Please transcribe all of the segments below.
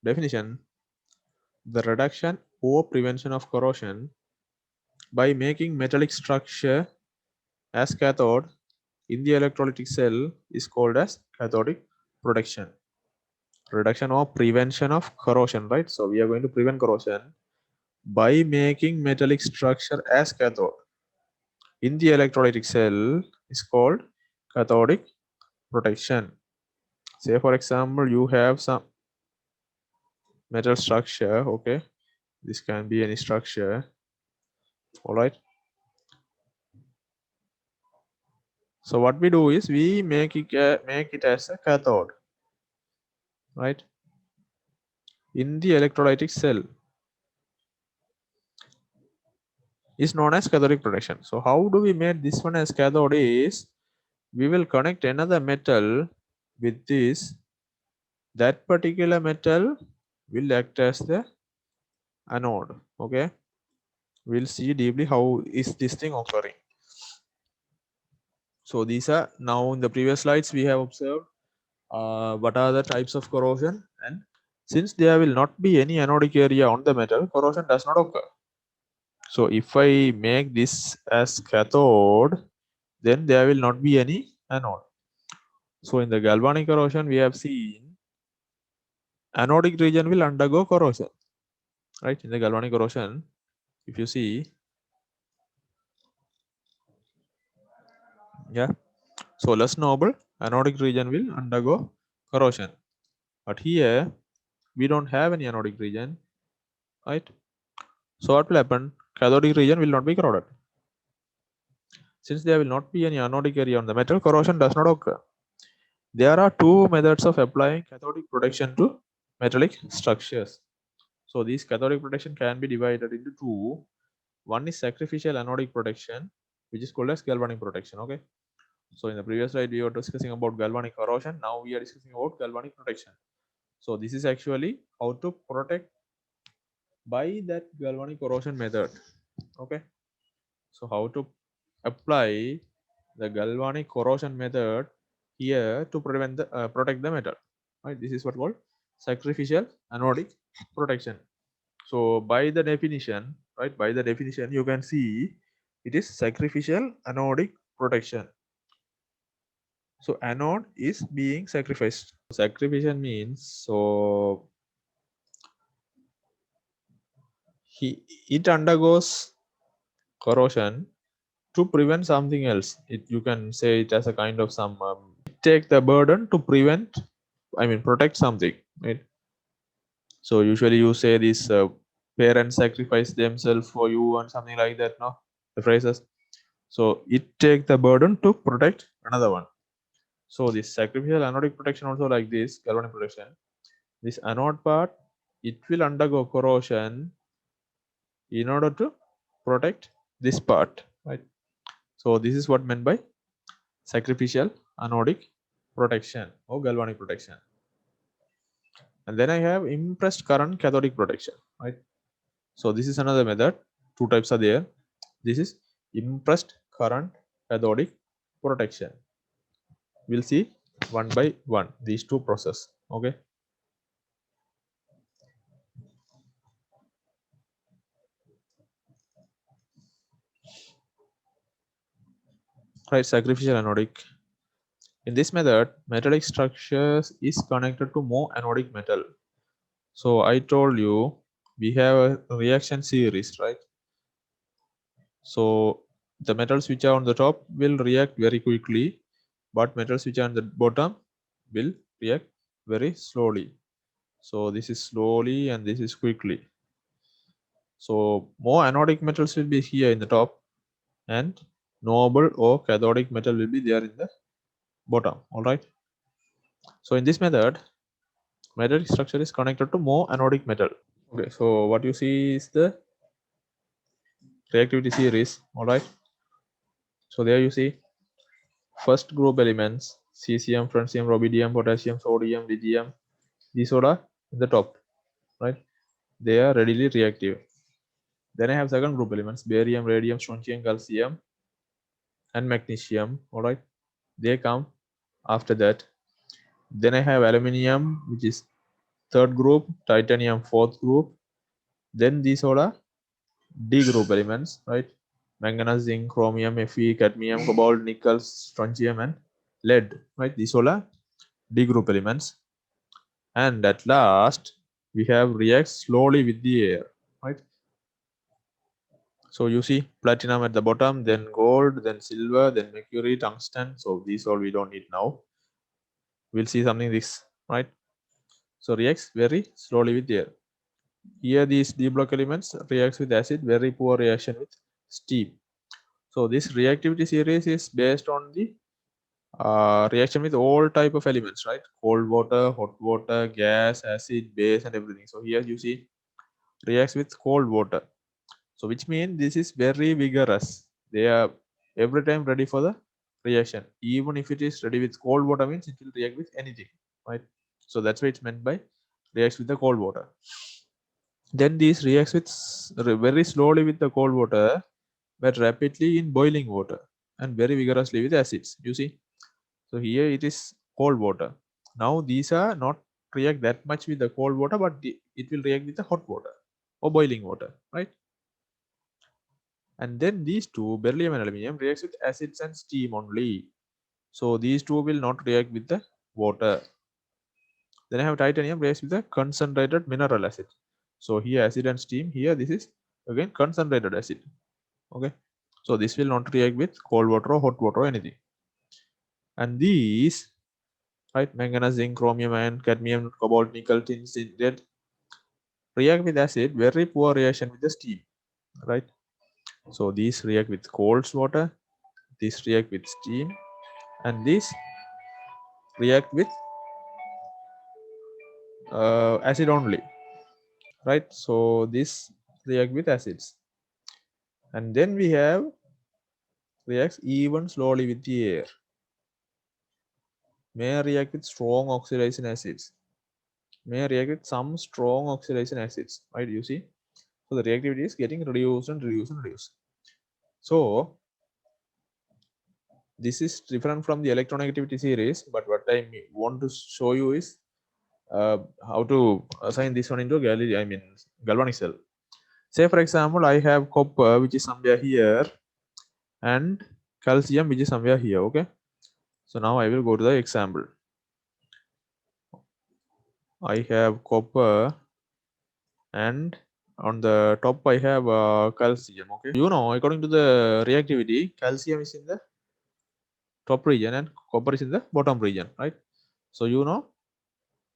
Definition: the reduction or prevention of corrosion by making metallic structure as cathode in the electrolytic cell is called as cathodic protection. Reduction or prevention of corrosion, right? So we are going to prevent corrosion by making metallic structure as cathode in the electrolytic cell is called cathodic protection. Say for example, you have some metal structure, okay? This can be any structure, all right? So what we do is we make it as a cathode, right? In the electrolytic cell is known as cathodic protection. So how do we make this one as cathode is we will connect another metal with this. That particular metal will act as the anode, okay? We'll see deeply how is this thing occurring. So these are, now in the previous slides we have observed what are the types of corrosion, and since there will not be any anodic area on the metal, corrosion does not occur. So if I make this as cathode, then there will not be any anode. So in the galvanic corrosion we have seen anodic region will undergo corrosion, right? In the galvanic corrosion, if you see, yeah, so less noble anodic region will undergo corrosion, but here we don't have any anodic region, right? So what will happen? Cathodic region will not be corroded. Since there will not be any anodic area on the metal, corrosion does not occur. There are two methods of applying cathodic protection to metallic structures. So these cathodic protection can be divided into two. One is sacrificial anodic protection, which is called as galvanic protection. Okay. So in the previous slide, we were discussing about galvanic corrosion. Now we are discussing about galvanic protection. So this is actually how to protect by that galvanic corrosion method. Okay. So how to apply the galvanic corrosion method here to protect the metal, right? This is what called sacrificial anodic protection. So by the definition, right, by the definition you can see it is sacrificial anodic protection. So anode is being sacrificed. Sacrificial means, so it undergoes corrosion to prevent something else. You can say it as a kind of some take the burden to prevent, I mean protect something, right? So usually you say this parents sacrifice themselves for you and something like that, no, the phrases. So it take the burden to protect another one. So this sacrificial anodic protection also like this galvanic protection, this anode part, it will undergo corrosion in order to protect this part, right? So this is what meant by sacrificial anodic protection or galvanic protection. And then I have impressed current cathodic protection, right? So this is another method. Two types are there. This is impressed current cathodic protection. We'll see one by one these two process. Okay. Right, sacrificial anodic. In this method, metallic structures is connected to more anodic metal. So I told you we have a reaction series, right? So the metals which are on the top will react very quickly, but metals which are on the bottom will react very slowly. So this is slowly and this is quickly. So more anodic metals will be here in the top and noble or cathodic metal will be there in the bottom. All right. So in this method, metallic structure is connected to more anodic metal. Okay. So what you see is the reactivity series. All right. So there you see first group elements: cesium, francium, rubidium, potassium, sodium, lithium. These all are in the top, right? They are readily reactive. Then I have second group elements: barium, radium, strontium, calcium, and magnesium. All right, they come after that. Then I have aluminium, which is third group, titanium fourth group. Then these all are D group elements, right? Manganese, zinc, chromium, Fe, cadmium, cobalt, nickel, strontium, and lead, right? These all are D group elements. And at last, we have reacts slowly with the air, right? So you see platinum at the bottom, then gold, then silver, then mercury, tungsten. So these all we don't need now. We'll see something this, right? So reacts very slowly with air. Here these D block elements reacts with acid, very poor reaction with steam. So this reactivity series is based on the reaction with all type of elements, right? Cold water, hot water, gas, acid, base, and everything. So here you see reacts with cold water. So which means this is very vigorous. They are every time ready for the reaction. Even if it is ready with cold water, means it will react with anything, right? So that's what it's meant by reacts with the cold water. Then these reacts with very slowly with the cold water, but rapidly in boiling water, and very vigorously with acids. You see, so here it is cold water. Now these are not react that much with the cold water, but it will react with the hot water or boiling water, right? And then these two, beryllium and aluminium, reacts with acids and steam only. So these two will not react with the water. Then I have titanium reacts with the concentrated mineral acid. So here acid and steam, here this is again concentrated acid. Okay, so this will not react with cold water or hot water or anything. And these, right, manganese, zinc, chromium, iron, cadmium, cobalt, nickel, tin, zinc, lead, react with acid, very poor reaction with the steam, right? So these react with cold water, these react with steam, and these react with acid only, right? So this react with acids. And then we have reacts even slowly with the air. May react with strong oxidation acids. May react with some strong oxidation acids, right? You see, so the reactivity is getting reduced and reduced and reduced. So this is different from the electronegativity series, but what I want to show you is how to assign this one into a galvanic cell. Say for example, I have copper which is somewhere here and calcium which is somewhere here. Okay, so now I will go to the example. I have copper and on the top I have calcium. Okay, you know, according to the reactivity, calcium is in the top region and copper is in the bottom region, right? So you know,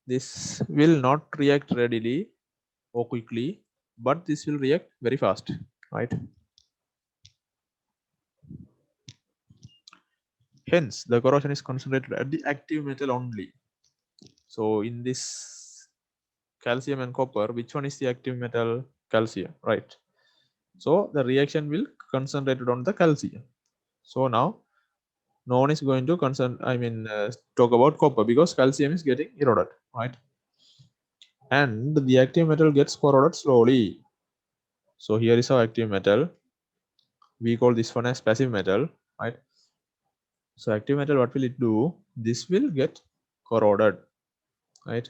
this will not react readily or quickly, but this will react very fast, right? Hence the corrosion is concentrated at the active metal only. So in this calcium and copper, which one is the active metal? Calcium, right? So the reaction will concentrated on the calcium. So now no one is going to talk about copper because calcium is getting eroded, right? And the active metal gets corroded slowly. So here is our active metal. We call this one as passive metal, right? So active metal, what will it do? This will get corroded, right?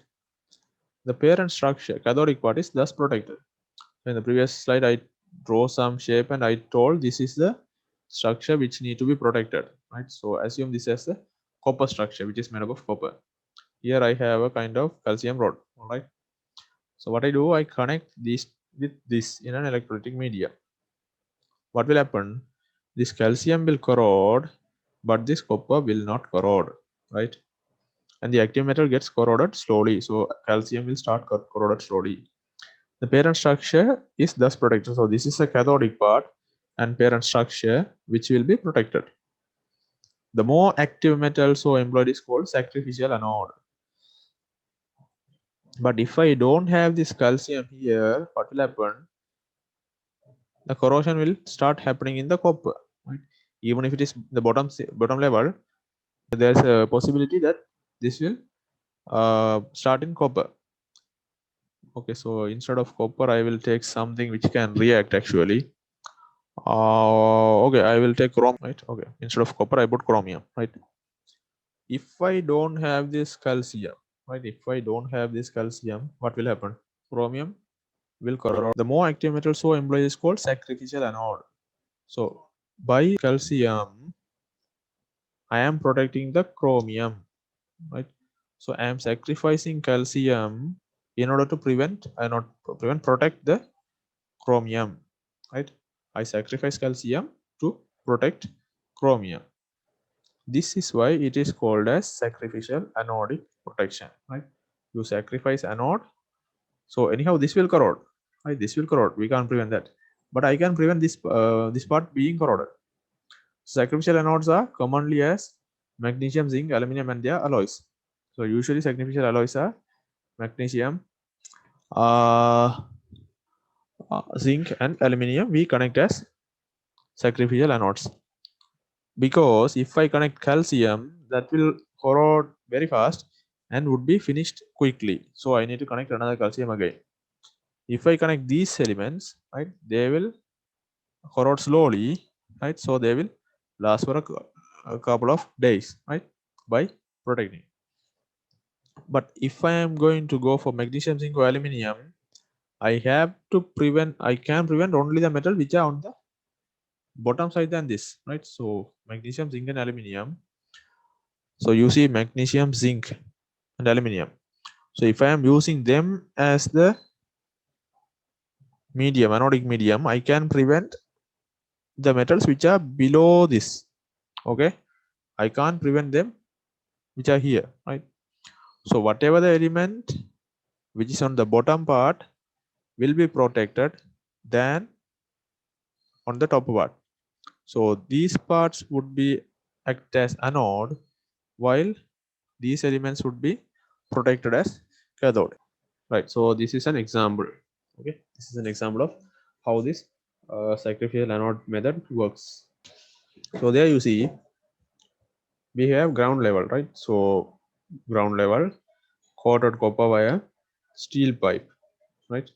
The parent structure, cathodic part, is thus protected. In the previous slide, I draw some shape and I told this is the structure which need to be protected, right? So assume this as a copper structure which is made up of copper. Here I have a kind of calcium rod, all right? So what I do, I connect this with this in an electrolytic media. What will happen? This calcium will corrode, but this copper will not corrode, right? And the active metal gets corroded slowly. So calcium will start corroded slowly. The parent structure is thus protected. So this is a cathodic part and parent structure which will be protected. The more active metal so employed is called sacrificial anode. But if I don't have this calcium here, what will happen? The corrosion will start happening in the copper. Right? Even if it is the bottom level, there's a possibility that this will start in copper. Okay, so instead of copper, I will take something which can react actually. Okay, I will take chromium, right? Okay, instead of copper, I put chromium, right? If I don't have this calcium, right? If I don't have this calcium, what will happen? Chromium will corrode. The more active metal so employed is called sacrificial anode. So by calcium, I am protecting the chromium, right? So I am sacrificing calcium in order to protect the chromium, right? I sacrifice calcium to protect chromium. This is why it is called as sacrificial anodic protection, right? You sacrifice anode, so anyhow this will corrode, right? This will corrode. We can't prevent that, but I can prevent this part being corroded. Sacrificial anodes are commonly as magnesium, zinc, aluminum, and their alloys. So usually sacrificial alloys are magnesium, uh, zinc, and aluminum. We connect as sacrificial anodes, because if I connect calcium, that will corrode very fast and would be finished quickly. So I need to connect another calcium again. If I connect these elements, right, they will corrode slowly, right? So they will last for a couple of days, right, by protecting. But if I am going to go for magnesium, zinc, or aluminum, I can prevent only the metal which are on the bottom side than this, right? So magnesium, zinc, and aluminum. So you see magnesium, zinc, and aluminum. So if I am using them as the medium, anodic medium, I can prevent the metals which are below this. Okay, I can't prevent them which are here, right? So whatever the element which is on the bottom part will be protected than on the top part. So these parts would be act as anode, while these elements would be protected as cathode, right? So this is an example. Okay, this is an example of how this sacrificial anode method works. So there you see we have ground level, right? So ground level, coated copper wire, steel pipe, right?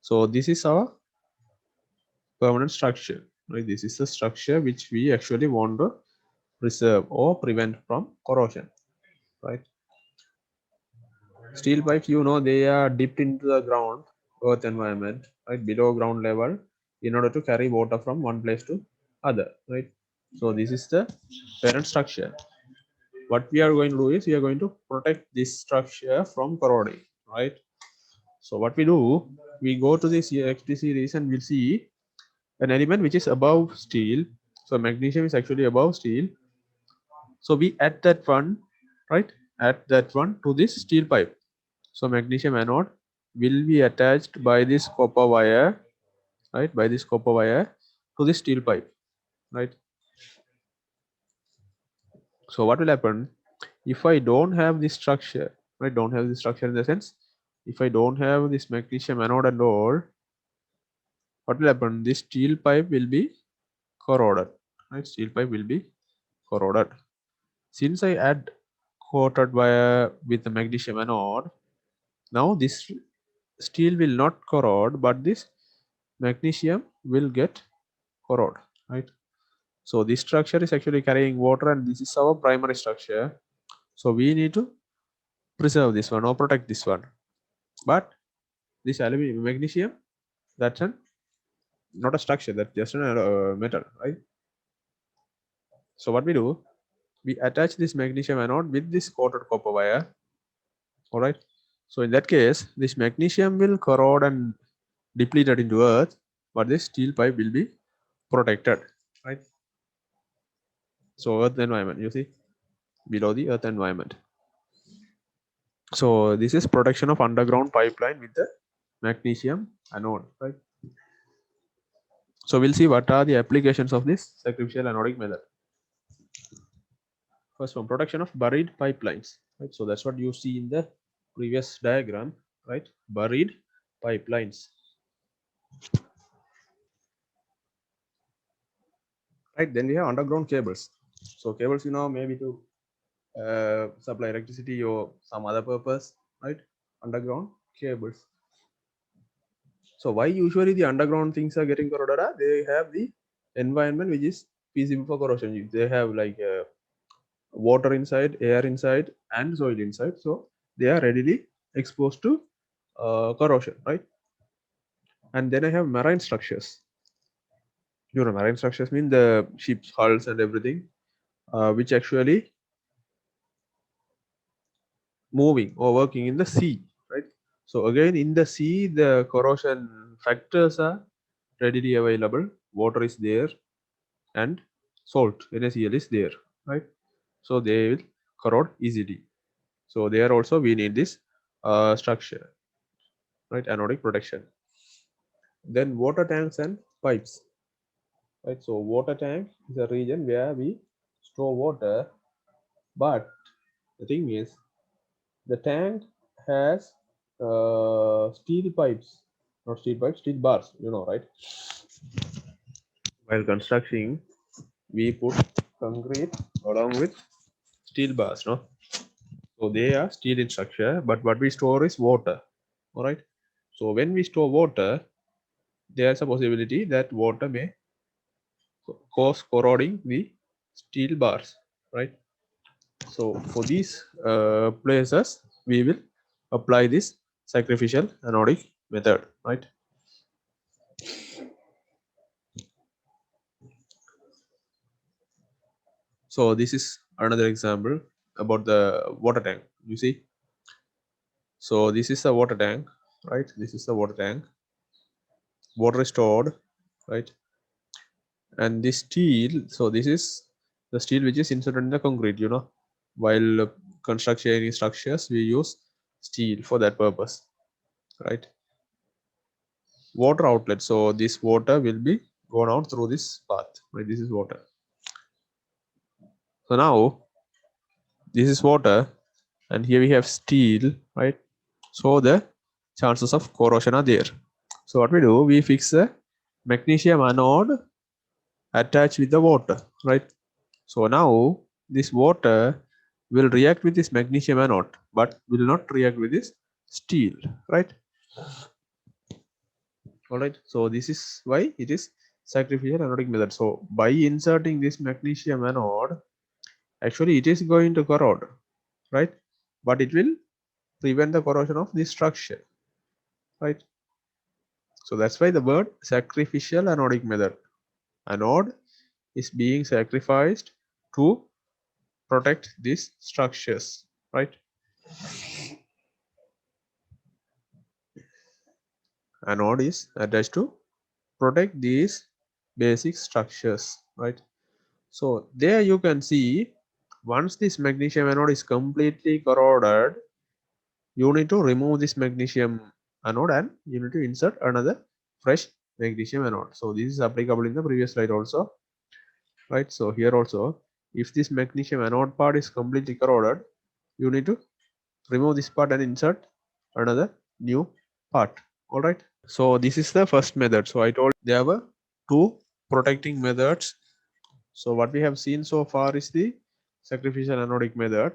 So this is our permanent structure, right? This is the structure which we actually want to preserve or prevent from corrosion, right? Steel pipes, you know, they are dipped into the ground earth environment, right, below ground level, in order to carry water from one place to other, right? So this is the parent structure. What we are going to do is we are going to protect this structure from corroding, right? So what we do, we go to this XT series and we'll see an element which is above steel. So magnesium is actually above steel. So we add that one, right? Add that one to this steel pipe. So magnesium anode will be attached by this copper wire, right? By this copper wire to this steel pipe, right? So what will happen if I don't have this structure? I don't have this structure in the sense, if I don't have this magnesium anode and all, what will happen? This steel pipe will be corroded, right? Steel pipe will be corroded. Since I add coated wire with the magnesium anode, now this steel will not corrode, but this magnesium will get corrode, right? So this structure is actually carrying water, and this is our primary structure. So we need to preserve this one or protect this one. But this aluminum, magnesium, that's not a structure, that's just a metal, right? So what we do, we attach this magnesium anode with this coated copper wire. All right. So in that case, this magnesium will corrode and depleted into earth, but this steel pipe will be protected, right? So earth environment, you see, below the earth environment. So this is protection of underground pipeline with the magnesium anode, right? So we'll see what are the applications of this sacrificial anodic method. First one, protection of buried pipelines, right? So that's what you see in the previous diagram, right? Buried pipelines, right? Then we have underground cables. So cables, you know, maybe to supply electricity or some other purpose, right? Underground cables. So why usually the underground things are getting corroded? They have the environment which is feasible for corrosion. They have like water inside, air inside, and soil inside. So they are readily exposed to corrosion, right? And then I have marine structures. You know, marine structures mean the ship's hulls and everything, which actually moving or working in the sea, right? So again, in the sea, the corrosion factors are readily available. Water is there, and salt NaCl is there, right? So they will corrode easily. So there also we need this structure, right? Anodic protection. Then water tanks and pipes, right? So water tank is a region where we store water, but the thing is the tank has steel pipes, not steel pipes, steel bars, you know, right? While constructing, we put concrete along with steel bars, no? So they are steel in structure, but what we store is water. All right. So when we store water, there's a possibility that water may cause corroding the steel bars, right? So for these places, we will apply this sacrificial anodic method, right? So this is another example about the water tank. You see, so this is a water tank, right? This is the water tank. Water is stored, right? And this steel, so this is the steel which is inserted in the concrete, you know. While construction any structures, we use steel for that purpose, right? Water outlet, so this water will be gone out through this path, right? This is water. So now this is water, and here we have steel, right? So the chances of corrosion are there. So what we do, we fix a magnesium anode attached with the water, right? So now this water will react with this magnesium anode, but will not react with this steel, right? All right. So this is why it is sacrificial anodic method. So by inserting this magnesium anode, actually it is going to corrode, right? But it will prevent the corrosion of this structure, right? So that's why the word sacrificial anodic method. Anode is being sacrificed to protect these structures, right? Anode is attached to protect these basic structures, right? So there you can see, once this magnesium anode is completely corroded, you need to remove this magnesium anode and you need to insert another fresh magnesium anode. So this is applicable in the previous slide also, right? So here also, if this magnesium anode part is completely corroded, you need to remove this part and insert another new part. All right. So this is the first method. So I told there were two protecting methods. So what we have seen so far is the sacrificial anodic method.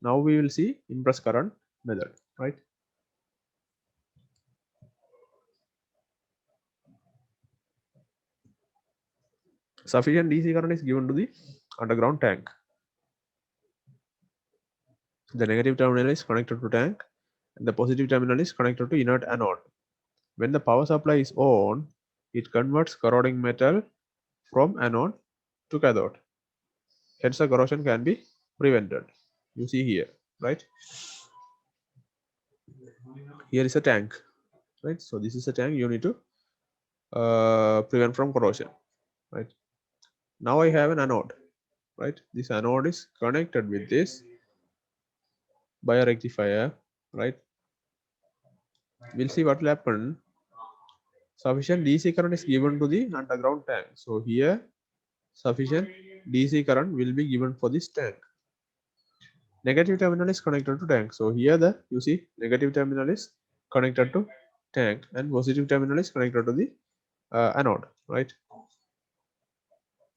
Now we will see impulse current method, right? Sufficient DC current is given to the underground tank. The negative terminal is connected to tank and the positive terminal is connected to inert anode. When the power supply is on, it converts corroding metal from anode to cathode. Hence the corrosion can be prevented. You see here, right? Here is a tank, right? So this is a tank you need to prevent from corrosion, right? Now I have an anode, right? This anode is connected with this biorectifier, right? We'll see what will happen. Sufficient DC current is given to the underground tank. So here sufficient DC current will be given for this tank. Negative terminal is connected to tank. So here the you see negative terminal is connected to tank and positive terminal is connected to the anode, right?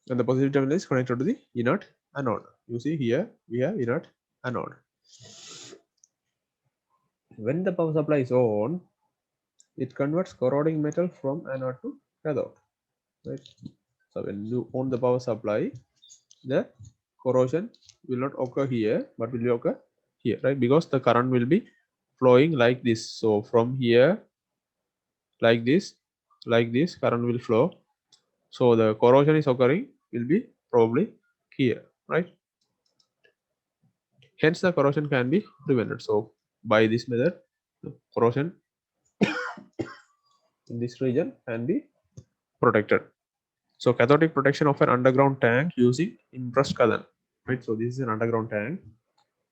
And the positive terminal is connected to the inert anode. You see here we have inert anode. When the power supply is on, it converts corroding metal from anode to cathode, right? So when you on the power supply, the corrosion will not occur here but will occur here, right? Because the current will be flowing like this. So from here, like this current will flow. So the corrosion is occurring will be probably here, right? Hence the corrosion can be prevented. So by this method, the corrosion in this region can be protected. So cathodic protection of an underground tank using impressed current, right? So this is an underground tank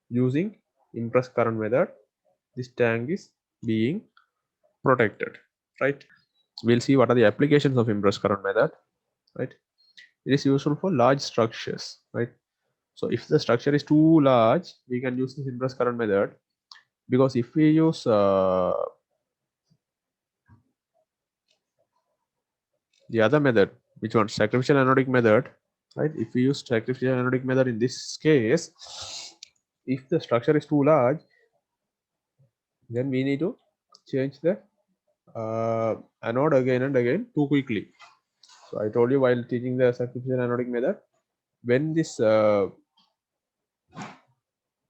using impressed current method. This tank is being protected, right? We'll see what are the applications of impressed current method, right? It is useful for large structures, right? So if the structure is too large, we can use this impressed current method, because if we use the other method, which one, sacrificial anodic method, right? If we use sacrificial anodic method in this case, if the structure is too large, then we need to change the anode again and again too quickly. So I told you while teaching the sacrificial anodic method, when this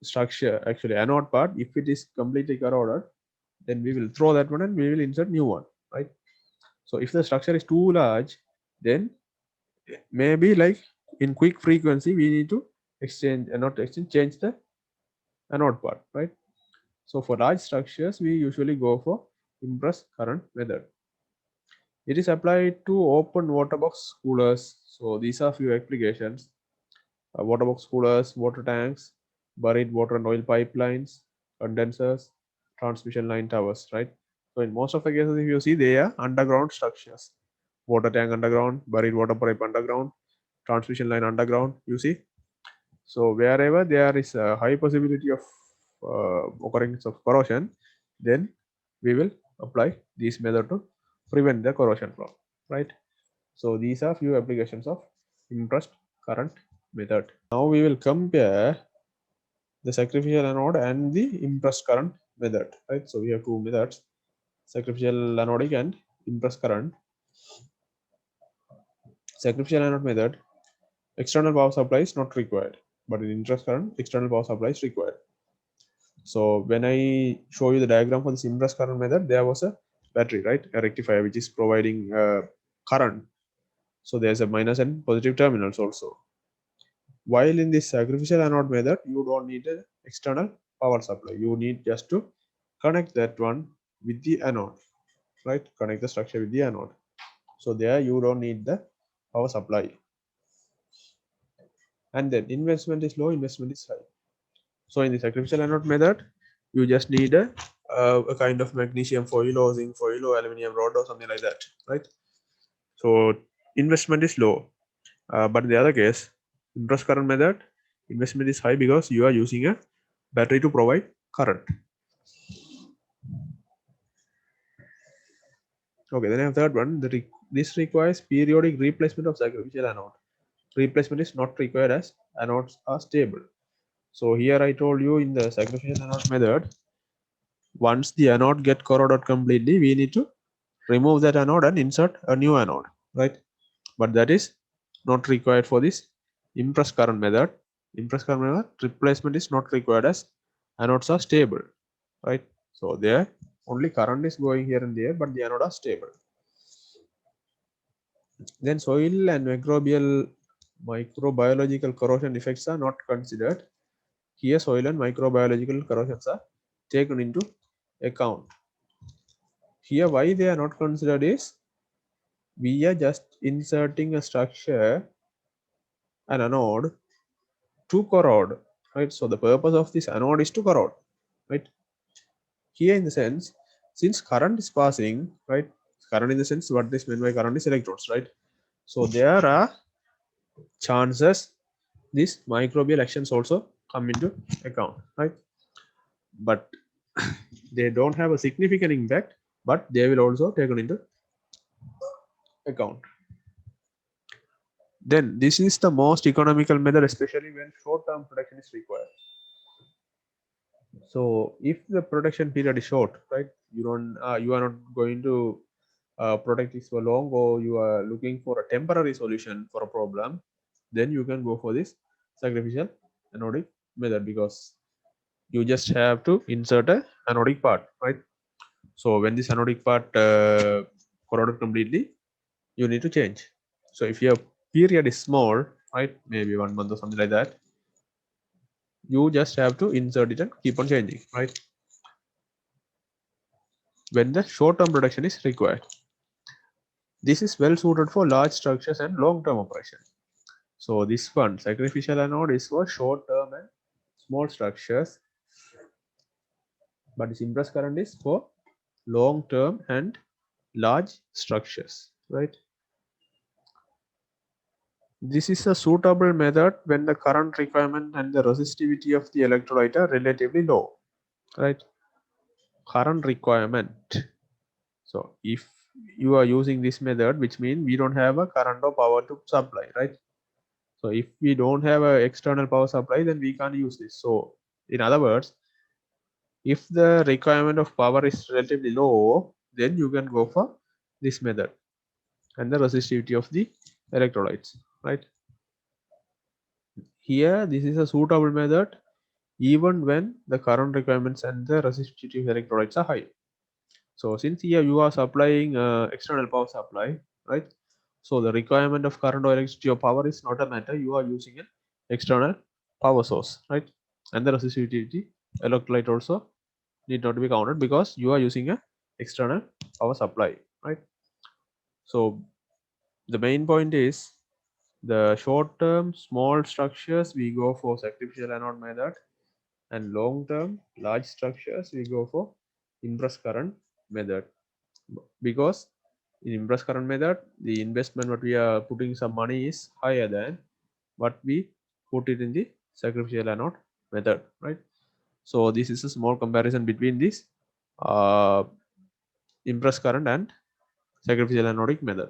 structure, actually anode part, if it is completely corroded, then we will throw that one and we will insert new one, right? So if the structure is too large, then maybe like in quick frequency we need to change the anode part, right? So for large structures we usually go for impressed current method. It is applied to open water box coolers. So these are few applications: water box coolers, water tanks, buried water and oil pipelines, condensers, transmission line towers, right? So in most of the cases, if you see, they are underground structures. Water tank underground, buried water pipe underground, transmission line underground, you see. So wherever there is a high possibility of occurrence of corrosion, then we will apply this method to prevent the corrosion flow, right? So these are few applications of impressed current method. Now we will compare the sacrificial anode and the impressed current method, right? So we have two methods, sacrificial anodic and impressed current. Sacrificial anode method, external power supply is not required, but in impressed current, external power supply is required. So when I show you the diagram for this impressed current method, there was a battery, right? A rectifier which is providing current. So there's a minus and positive terminals also. While in this sacrificial anode method, you don't need an external power supply. You need just to connect that one with the anode, right? Connect the structure with the anode. So there you don't need the power supply. And then investment is low, investment is high. So in the sacrificial anode method, you just need a kind of magnesium foil or zinc foil or aluminum rod or something like that, right? So investment is low. But in the other case, impressed current method, investment is high because you are using a battery to provide current. Okay, then I have third one. This requires periodic replacement of sacrificial anode. Replacement is not required as anodes are stable. So here I told you in the sacrificial anode method, once the anode get corroded completely, we need to remove that anode and insert a new anode, right? But that is not required for this impressed current method. Impressed current method, replacement is not required as anodes are stable, right? So there only current is going here and there, but the anode are stable. Then soil and microbiological corrosion effects are not considered. Here soil and microbiological corrosions are taken into account. Here why they are not considered is we are just inserting a structure, an anode, to corrode, right? So the purpose of this anode is to corrode, right? Here in the sense, since current is passing, right? Current in the sense, what this meant by current is electrons, right? So there are chances these microbial actions also come into account, right? But they don't have a significant impact, but they will also taken into account. Then this is the most economical method, especially when short-term protection is required. So if the protection period is short, right, you are not going to protect it for long, or you are looking for a temporary solution for a problem, then you can go for this sacrificial anodic method, because you just have to insert a anodic part, right? So when this anodic part corroded completely, you need to change. So if your period is small, right, maybe 1 month or something like that, you just have to insert it and keep on changing, right, when the short-term production is required. This is well suited for large structures and long-term operation. So this one, sacrificial anode, is for short-term and small structures, but this impressed current is for long-term and large structures, right? This is a suitable method when the current requirement and the resistivity of the electrolyte are relatively low, right? Current requirement. So if you are using this method, which means we don't have a current or power to supply, right? So if we don't have an external power supply, then we can't use this. So in other words, if the requirement of power is relatively low, then you can go for this method and the resistivity of the electrolytes, right? Here, this is a suitable method even when the current requirements and the resistivity of electrolytes are high. So since here you are supplying external power supply, right? So the requirement of current or electricity or power is not a matter. You are using an external power source, right? And the resistivity electrolyte also need not be counted because you are using a external power supply, right? So the main point is the short-term small structures we go for sacrificial anode method, and long-term large structures we go for impressed current method. Because in impressed current method, the investment what we are putting some money is higher than what we put it in the sacrificial anode method, right? So this is a small comparison between this impressed current and sacrificial anodic method.